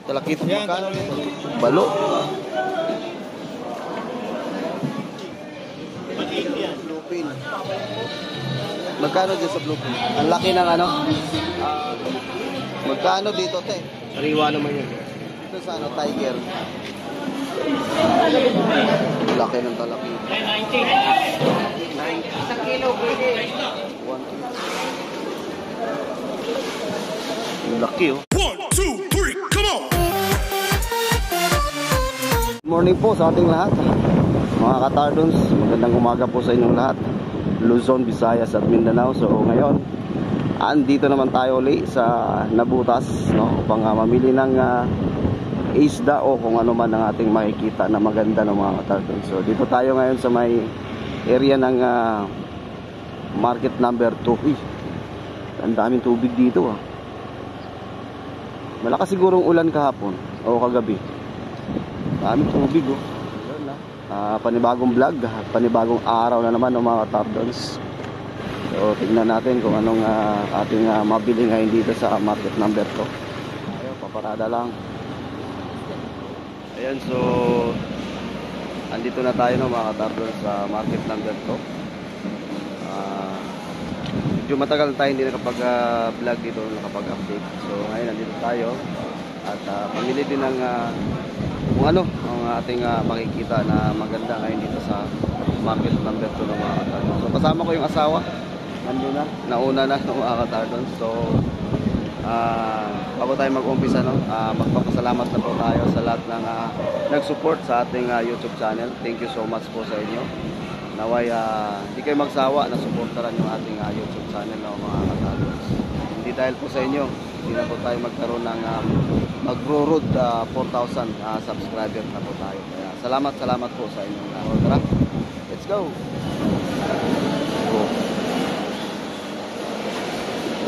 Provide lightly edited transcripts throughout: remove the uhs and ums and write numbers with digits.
Talakito magkano dito? Balo. Bluefin. Magkano dito sa bluefin? Ang laki ng ano? Magkano dito, te? Sariwa naman yun. Ito sa ano, tiger. Laki ng talaki. 90. Isang kilo, pwede. 1. Laki, oh. 1, 2, 3, come on! Good morning po sa ating lahat. Mga katardons, magandang umaga po sa inyong lahat. Luzon, Visayas at Mindanao. So ngayon, andito naman tayo ulit sa Nabutas, no? Upang mamili ng isda o kung ano man ang ating makikita na maganda ng mga katardons. So dito tayo ngayon sa may area ng market number 2. Ang daming tubig dito, ah. Malakas sigurong ulan kahapon o kagabi. Daming tubig, oh. Panibagong vlog, panibagong araw na naman ng mga katardons. So tingnan natin kung anong ating mabili ngayon dito sa market number 2. Ayaw, paparada lang. Ayan, so andito na tayo, no, mga katardons, sa market number 2. Medyo matagal tayo hindi nakapag-vlog dito, nakapag-update. So ngayon nandito tayo at pamili din ng kung ano ang ating makikita na maganda ngayon dito sa market number 2 ng mga katardons. So kasama ko yung asawa, nandun na, nauna na ng mga katardons. So bago tayo mag-umpisa, no, magpapasalamat na po tayo sa lahat ng nag-support sa ating YouTube channel. Thank you so much po sa inyo. Naway hindi kayo magsawa na supportaran yung ating YouTube channel, no, mga katardons. Hindi dahil po sa inyo, hindi na po tayo magkaroon ng magro-road 4,000 subscriber na po tayo. Kaya salamat po sa inyong tara, let's go.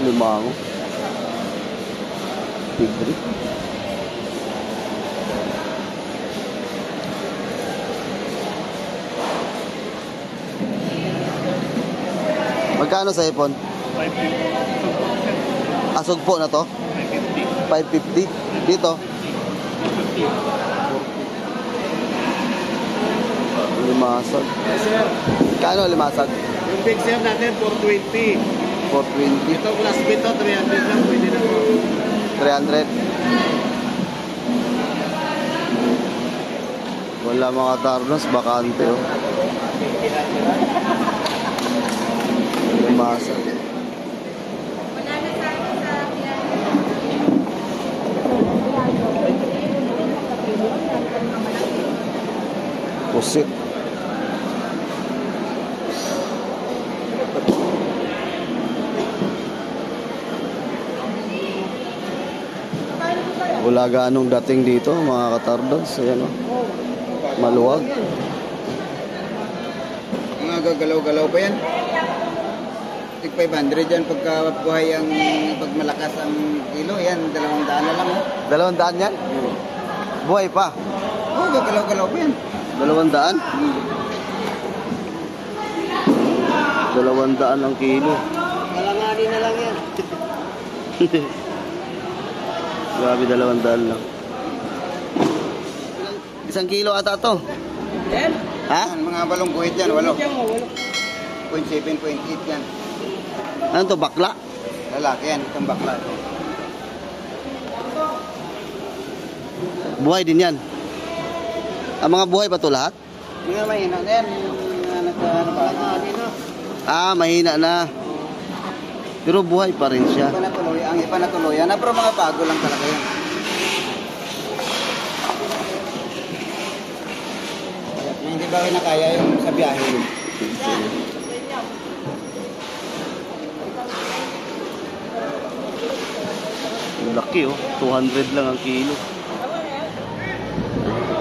Limango, tigre. Magkano sa ipon? 550. Asog po na to? 550. Dito? 450. Limasag. Yes, sir. Kano limasag? Yung big sir natin, 420. 420. Ito class B to, 300 lang. Pwede na po. 300. Wala mga tarnos, bakante, oh. Limasag. Pusit. Wala ganong dating dito, mga katardons. Ayan, oh. Maluwag. Mga gagalaw-galaw pa yan. Tig 500 yan pagka buhay ang pag malakas ang kilo. Yan, 200 na lang. 200 yan? Buhay pa? Oo, gagalaw-galaw pa yan. 200? 200 ang kilo. Kalangani na lang yan. Grabe, 200 lang. 1 kilo ata to. Yan. Ha? Yan, mga balong guhit yan, walo. 0.7, 0.7, 0.8 yan. Ano to, bakla? Lalaki yan, itong bakla. Buhay din yan. Ang mga buhay pa to lahat? Mga mahina na yan. Mahina na. Pero buhay pa rin siya. Ang iba na tuluyan na, pero mga bago lang talaga yan. Hindi ba na kaya yung sa biyahe? Laki, oh. 200 lang ang kilo.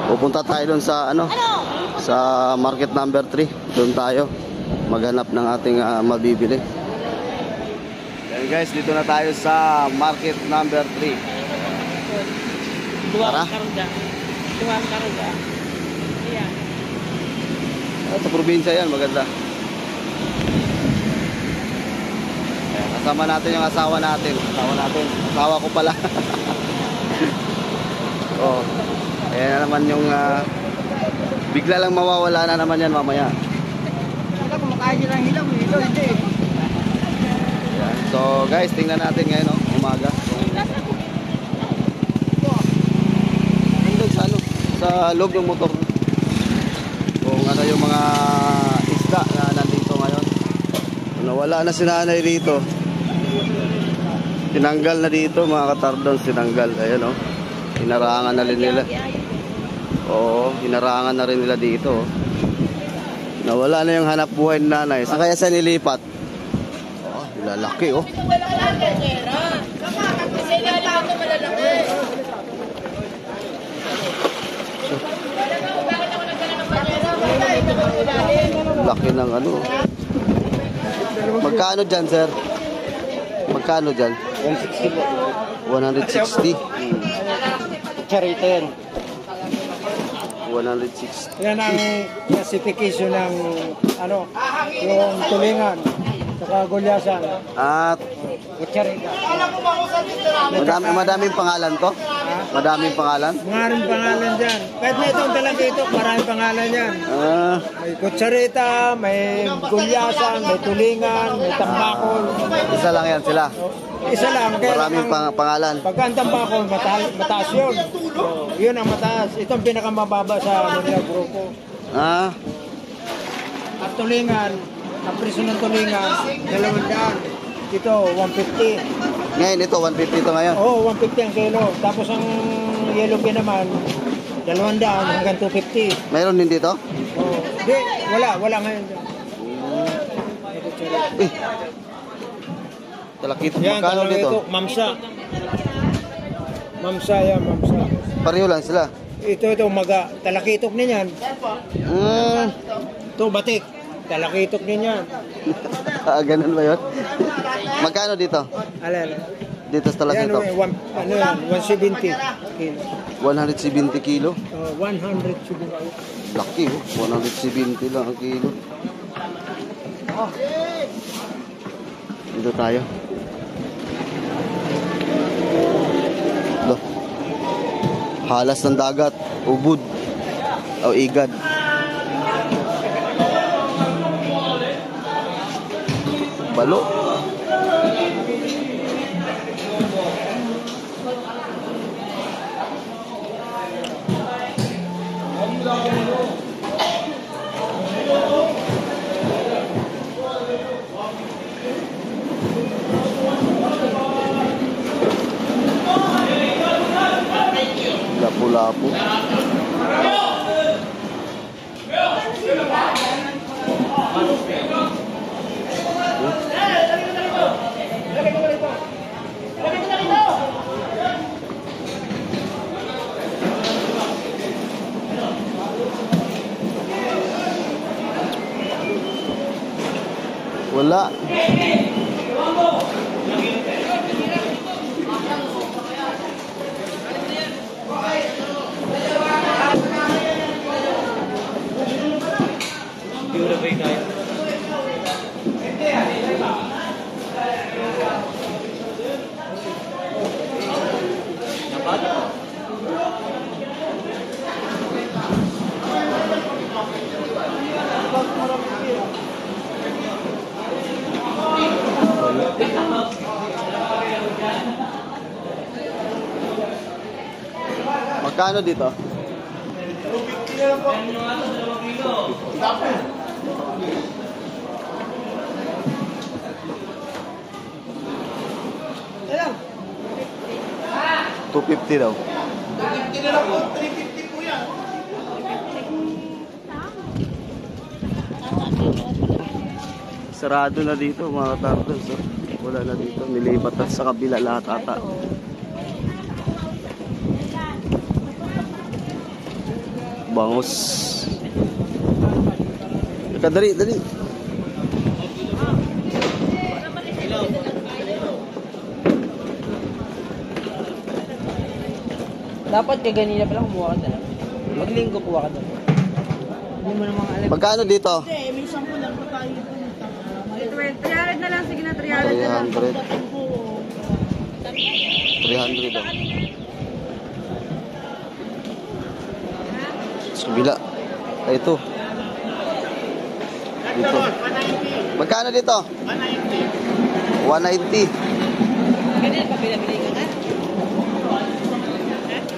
Pupunta tayo doon sa sa market number 3. Doon tayo maghanap ng ating mabibili. Yan guys, dito na tayo sa market number 3. Tara. Tuwang karuga. Ayan. Sa probinsya yan, maganda. Ayan, kasama natin yung asawa natin. Asawa ko pala. Oh. Ayan na naman yung bigla lang mawawala na naman yan mamaya. Wala, kumakain nila ng hilaw. Hilaw, hindi. Ayan. So guys, tingnan natin ngayon, no? Umaga. Nandun sa ano? Sa loob ng motor. Kung ano yung mga isda na nandito ngayon. Nawala na si nanay dito. Tinanggal na dito mga katardons, tinanggal. Ayan o. Hinarangan na rin nila. Oo, hinarangan na rin nila dito. Nawala na yung hanap buhay ni nanay. Saan kaya sa nilipat? Oh, lalaki oh. Laki ng ano. Magkano dyan, sir? Magkano dyan? 160 po. 160. Charito yan. 160. Yan ang classification ng ano, yung tulingan, saka gulyasan, At kutsarita. madaming pangalan to? Madaming pangalan? Maraming pangalan dyan. Kahit na itong talaga ito, maraming pangalan yan. May kutsarita, may gulyasan, may tulingan, may tambakol. Isa lang yan sila. Isa lang. Kaya Maraming pangalan. pagka ang tambakol, mataas yun. So, yun ang mataas. Ito ang pinakamababa sa Manila Grupo. At tulingan, ang presyo ng tulingan, 200. Ito, 150. Ngayon ito, 150 to ngayon. Oo, 150 ang kilo. Tapos ang yellow pin naman, 200 hanggang 250. Mayroon din dito? Oo. Di, wala ngayon. Eh. Talakito. Yan, Magkano talaga dito? ito, mamsa. Mamsa yan, mamsa. Pareho lang sila. Ito, maga. Talakitok niyan. Ito, batik. Talakitok niyan. Ganun ba yun? Magkano dito? Alala. Dito sa talakitok? Yan, ano yan, 170 kilo. 170 kilo? 170. Laki oh. 170 lang ang kilo. Dito tayo. Loh. Halas ng dagat. Ubod. O igad. Balo. Lapu-lapu. Wala. Magkano dito? $250 daw. Sarado na dito mga tartals. So, wala na dito. Nilipat na sa kabila lahat ata. Bangos. Dali, dali. Dapat kaganina pa lang kumuha ka talaga. Maglinggo kuha ka doon. Hindi mo namang alam. Magkano dito? Hindi, may 10 lang pa tayo. 300 na lang, sige na 300 na lang. 300. 300 daw. Sa kabila. Ay, ito. Dito. Magkano dito? 190. Ganyan pa pinabili ka nga?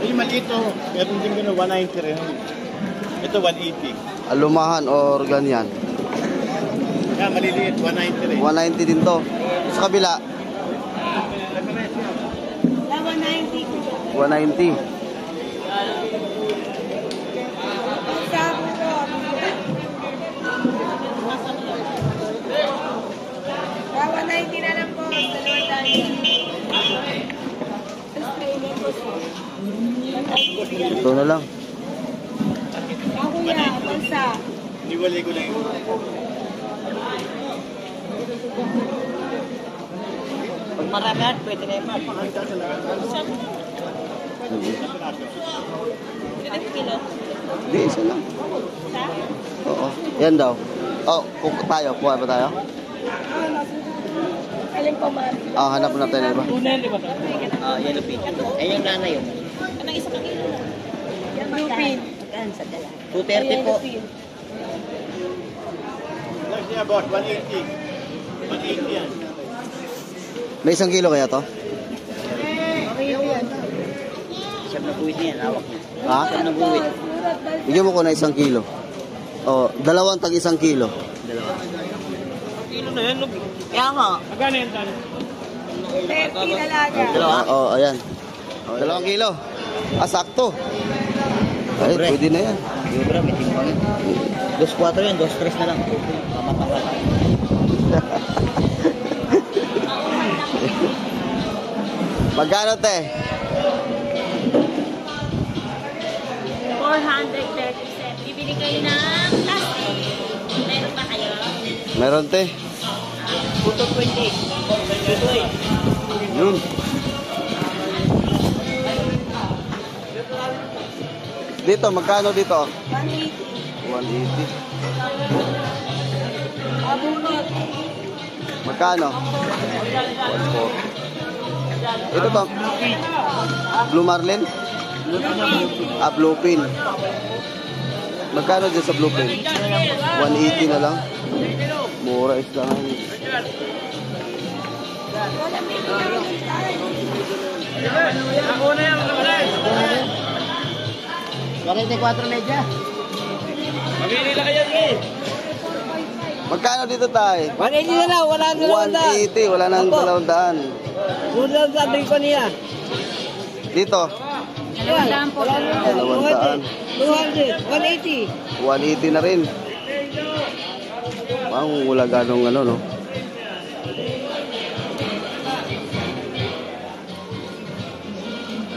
Yung maliit to, meron din gano'n 190 rin. Ito 180. Alumahan or ganyan. Kaya maliliit, 190 rin. 190 din to. Sa kabila, 190. Ito na lang. Niwalay ko na yun. Pag maramihan, pwede na yung Hindi, isa lang. Oo. Yan daw. Oh, tayo. Kuha ba tayo? Alin pa man? Ah, hanap natin na iba. Yellow pin. Ay, yung lana yun. Anong isa kang ilo? Blue pin. 230 po. Lang siya, boss, 180. 180 yan. May 1 kilo kaya to? Siyam na buwit niya, hawak niya. Ha? Siyam na buwit. Bigyan mo ko na 1 kilo. Oh, dalawang tag 1 kilo. Kilo na yan, Lugi. Kaya nga. Magkano yan, Tano? 30 dalaga. Dalawa? Oh, ayan. 2 kilo. Ah, sakto. Ay, Pobre. pwede na yan. Yung bro, may timbang yun. 2.4 yun, 2.3 na lang. Mamatanggal. Magkano, te? 437. Bibili kayo ng plastic. Meron ba kayo? Meron, te. 220. Yun. Dito, magkano dito? 180. 180. Abunot. Magkano? 140. Ito to. Blue Marlin? Ah, Blue Pin. Magkano dyan sa Blue Pin? 180 na lang. Mura isda nga yun. Wala may pinagin tayo. 44 medya. Magkano dito tayo? 180 na lang, wala na lang. 180. Wala nang 200. Wala sa sabi ko niya. Dito. 200 po. 200. 200, 180. 180 na rin. Parang wala ganong ano, no?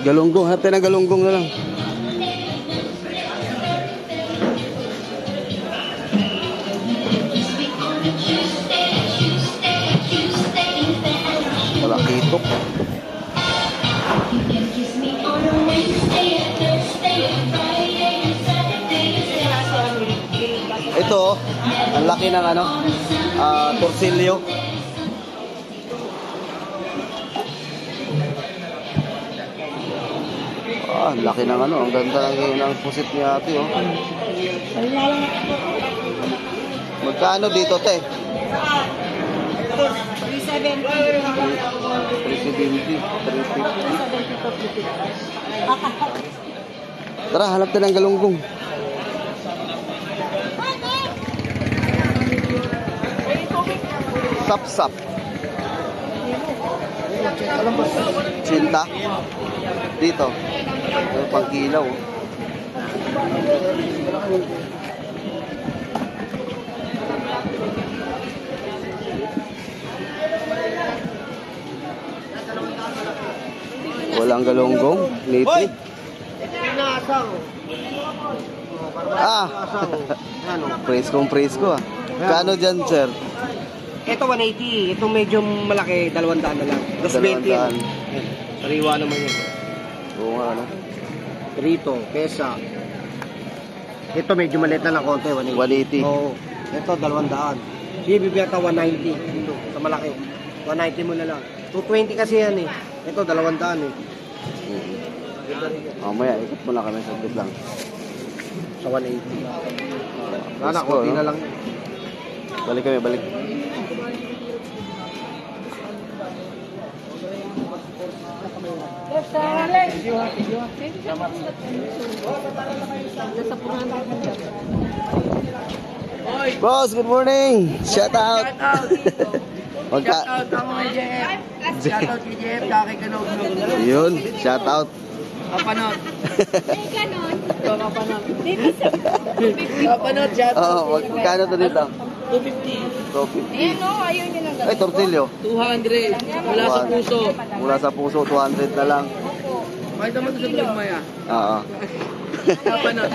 Galunggong. Hanap tayo ng galunggong na lang. Wala kitok. Ito, ang laki ng ano, torsilyo. Ang laki ng ano, ang ganda ng pusit niya ate, oh. Magkano dito, te? 370. 370, 350. Tara, hanap tayo ng galunggong. Sap-sap. Cinta. Dito. Ito pang kilaw. Walang galunggong. Native. Ah. Presko ah. Kano dyan, sir? Ito 180, itong medyo malaki, 200 na lang. 220 yan. 200. Sariwa naman yun. Oo nga, ano? Rito, Kesa. Ito medyo maliit na lang konti, 180. 180. Oo. Ito 200. Sige, bibigyan ka 190. Dito, sa malaki. 190 mo na lang. 220 kasi yan eh. Ito 200 eh. Mamaya, ikot muna kami. Saglit lang. Sa 180. Let's go, no? lang. Balik kami, balik. Boss, good morning. Shout out. Shout out ako kay JF. Shout out kay JF, kaki Kanog. Yun, shout out. Kapanot. May ganon. Kapanot. Kapanot, shout out. Oh, magkano to dito? 250. 250. Ayan o, ayaw niya ng Ay, tortilyo. 200. Mula sa puso. Mula sa puso, 200 na lang. Kahit naman ito sa Bulugmaya. Oo. Kapanot.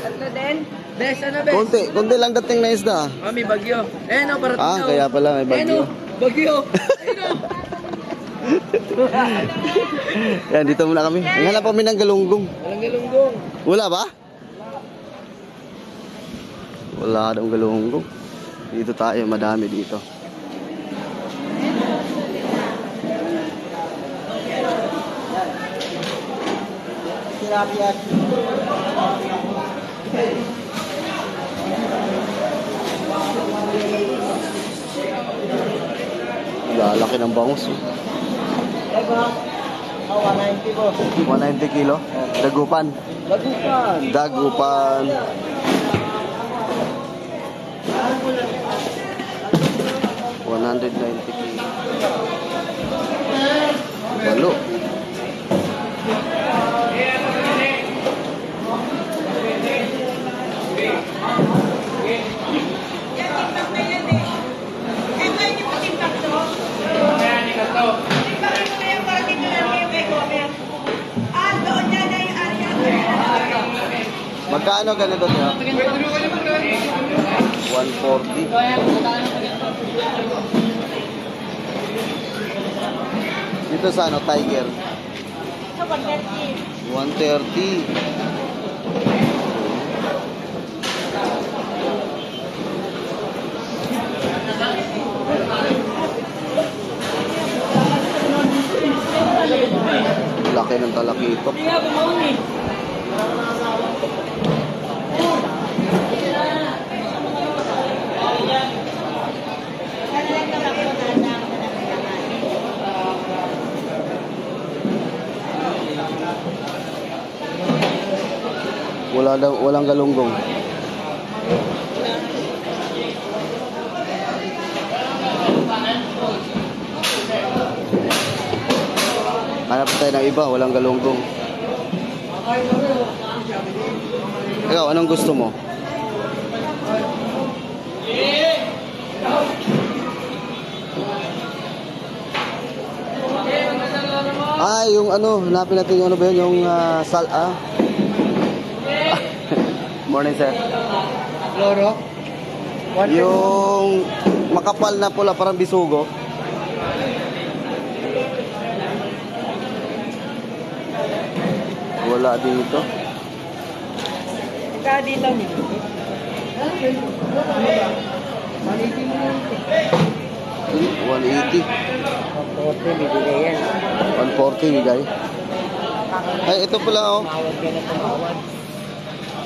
Tatlo din. Bes, ano bes? Konti lang dating na isda. Ah, may bagyo. Eh no, parating na. Kaya pala may bagyo. Bagyo. Ayun o. Yan, dito muna kami. Naghanap kami ng galunggong. Walang galunggong. Wala ba? Wala daw galunggong. Dito tayo, madami dito. Lalaki ng bangus. 190 kilo. Dagupan. Dagupan. $190 kilo. Walo. Magkano ganito niya? 140. Dito sa ano, Tiger. 130. Laki ng talakitok. Walang galunggong. Hanap tayo ng iba, walang galunggong. Ikaw, anong gusto mo? Yung ano, hanapin natin yung ano ba yun, yung Morning, sir. Loro. Yung makapal na pula, parang bisugo. Wala dito. Ika dito mo. 180. 140, bibigay yan. 140 bigay. Ay, ito pala oh. Tumawad ka na tumawad.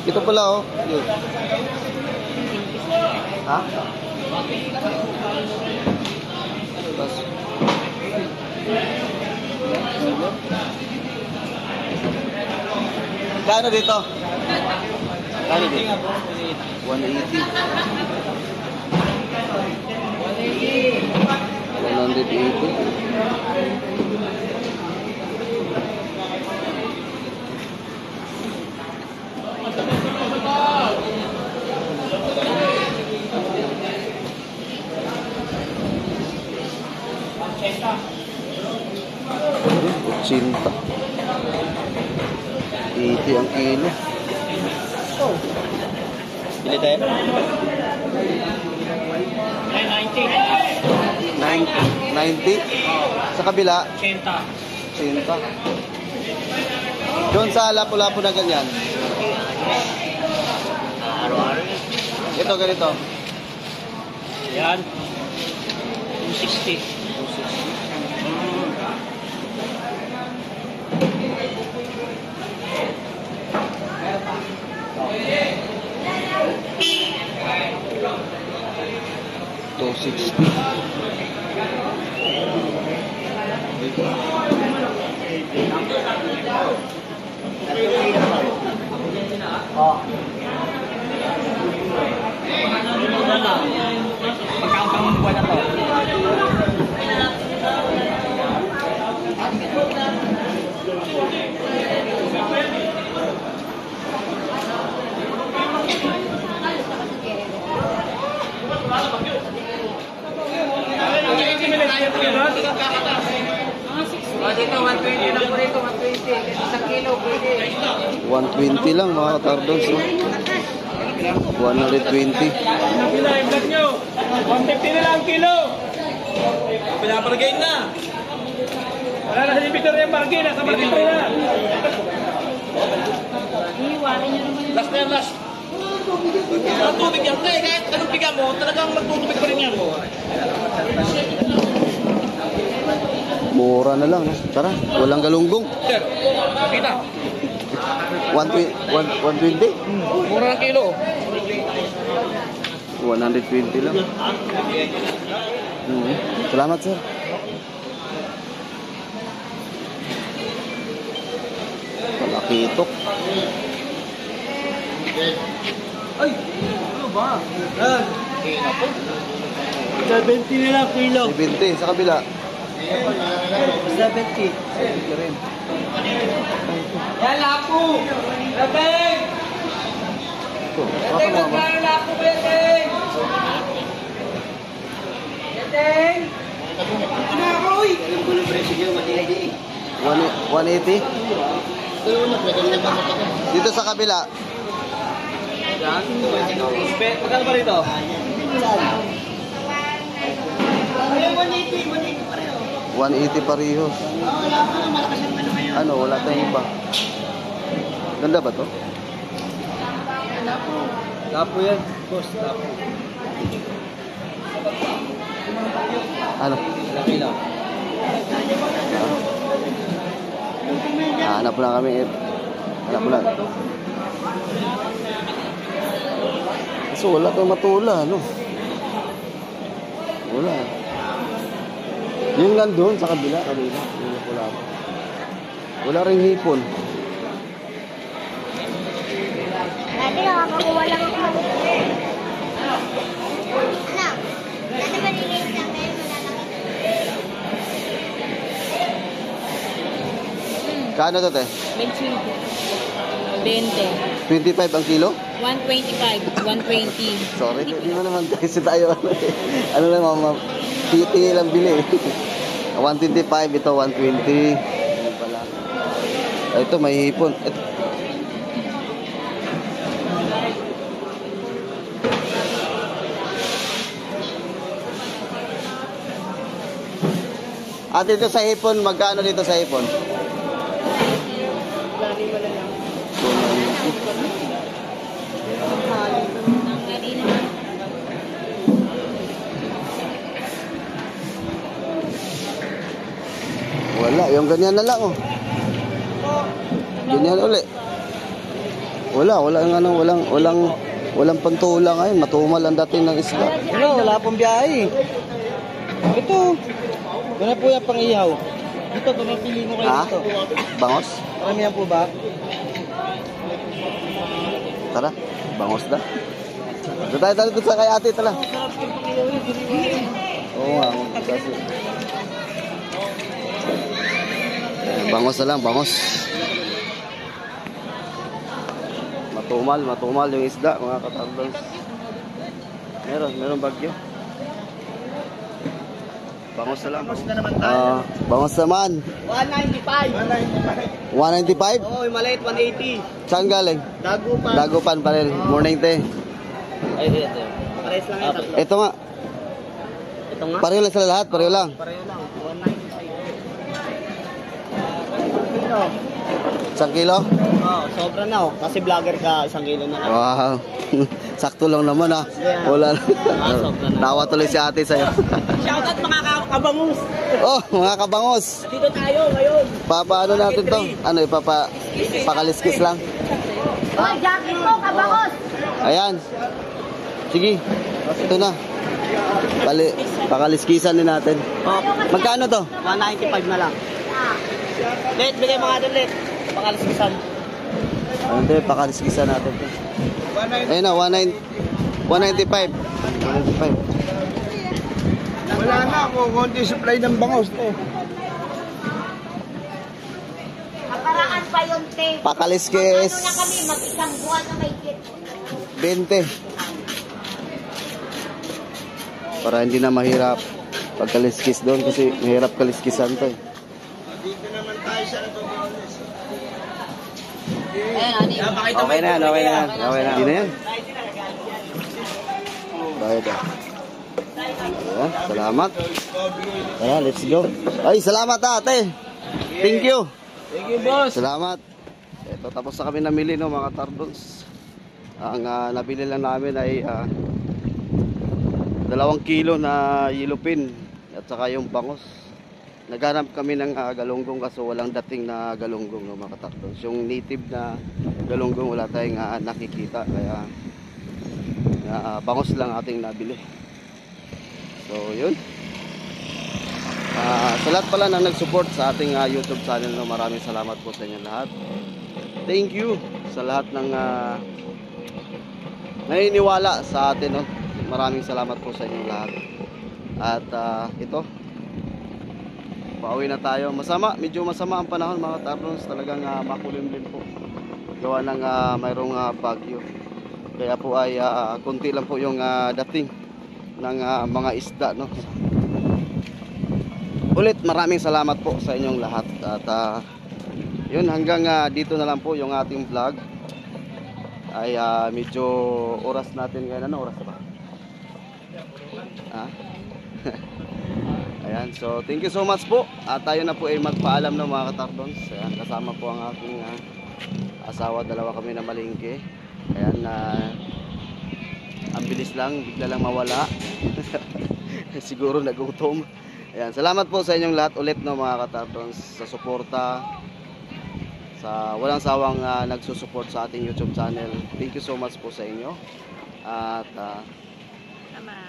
Ito pala oh. Yun. Ha? Tapos. Kano dito? Kano dito? 180. 180. Cinta. 80 ang kilo. Bili tayo? 90. Sa kabila? 80. Doon sa lapu-lapu na ganyan. Ito ganito. Yan. 260. 60. Dito, 120 lang po rito, 120. Isang kilo, pwede. 120 lang mga katardons, no? 120. Pinahin vlog nyo. 150 na lang kilo. Pinapargain na. Wala na sa ibitor yung bargain. Nasa market na. Iiwarin nyo naman yung... Last na yan, last. Ang tubig yan. Kahit anong piga mo, talagang magtutubig pa rin yan. Mura na lang, no? Tara, walang galunggong. Sir, kita. 120? Mura ng kilo. 120 lang. Salamat, sir. Palakitok. Ay, ano ba? 70 na lang kilo. 70 sa kabila. 70. Yan, lapo. Labeng. Ito, baka mga ba? Lapo, Beteng. Beteng. Ito na ako, uy. 180? Dito sa kabila. Magkano ba rito? 180 pareho. Ano, wala tayong iba. Ganda ba to? Lapo yan, boss. Lapo. Ano? Laki lang. Hanap na kami. Hanap na. So wala tayong matula, no? Wala. Yung nandun sa kabila. Wala ring hipon. Dati nakakakuha lang ako. Anak, dati maliliit lang ngayon malalaki. Kano to, te? 20. 25 ang kilo? 125. 120. Sorry, hindi mo naman kasi tayo. Ano lang, mama? Titi lang bili. 125, ito 120. Ano pala? Ito, may hipon. Ito. At dito sa hipon, magkano dito sa hipon? Wala, yung ganyan na lang, oh. Ganyan uli. Walang pantula ngayon. Matumal ang dating ng isla. Ano, wala pong biyahe. Ito. Doon na po yung pang-ihaw. Dito, pumipili mo kayo Ha? dito. Bangos? Karamihan po ba? Tara, bangos na. Doon tayo dito sa kay ate, tala. Oo nga, kasi. Bangos na lang, bangos. Matumal yung isda, mga katandons. Meron bagyo. Bangos na lang. Bangos naman. 195. 195? Oo, yung maliit, 180. Saan galing? Dagupan. Dagupan pa rin. Morning, te. Ay, ito. Pares lang ito. Ito nga. Ito nga? Pareho lang sila lahat, pareho lang. Pareho lang. 195. 1 kilo? Oo, sobra na oh. Kasi vlogger ka, 1 kilo na lang. Wow. Sakto lang naman, ha. Wala na. Sobra na. Tawa tuloy si ate sa'yo. Shoutout mga kabangus. Oh, mga kabangos. Dito tayo ngayon. Papaano natin to? Ano, pakaliskis lang? Oh, jacket mo, kabangos! Ayan. Sige. Ito na. Pakaliskisan din natin. Magkano to? 195 na lang. Let, bigay mga doon, let. Pakaliskisan. Ano to? Pakaliskisan natin to. Ayun na, 195. 195. Wala na ako, konti supply ng bangos. Nakaraan pa yun, te. Pakaliskis. Ano na kami, mag-isang buwan na may kit. 20. Para hindi na mahirap pagkaliskis doon kasi mahirap kaliskisan to eh. Dito naman tayo sa Antogones. Okay na yan, okay na yan. Okay na. Hindi na yan. Bayad ah. Ayan, salamat. Tara, let's go. Ay, salamat ate. Thank you. Thank you, boss. Salamat. Ito, tapos na kami namili no mga tardons. Ang nabili lang namin ay 2 kilo na yellow pin at saka yung bangos. Naghanap kami ng galunggong kaso walang dating na galunggong no mga tardons. Yung native na galunggong wala tayong nakikita kaya bangos lang ating nabili. So yun. Sa lahat pala na nag-support sa ating YouTube channel no, maraming salamat po sa inyo lahat. Thank you sa lahat ng naniniwala sa atin no. Maraming salamat po sa inyo lahat. At ito pauwi na tayo. Medyo masama ang panahon mga tardons, talagang makulimlim po. Gawa ng mayroong bagyo. Kaya po ay konti lang po yung dating ng mga isda no. Ulit maraming salamat po sa inyong lahat. At yun, hanggang dito na lang po yung ating vlog. Ay medyo oras natin ngayon. Ano oras na ba? Ayan, so thank you so much po. At tayo na po ay magpaalam ng mga katardons. Ayan, kasama po ang aking asawa, dalawa kami na malingke. Ayan, ang bilis lang, bigla lang mawala. Siguro nagutom. Ayan, salamat po sa inyong lahat ulit no mga katardons sa suporta, sa walang sawang nagsusupport sa ating YouTube channel. Thank you so much po sa inyo. At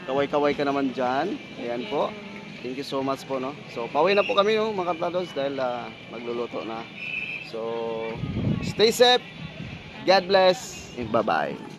kaway-kaway ka naman dyan. Ayan po. Thank you so much po no. So pauwi na po kami no mga katardons dahil magluluto na. So stay safe. God bless. And bye-bye.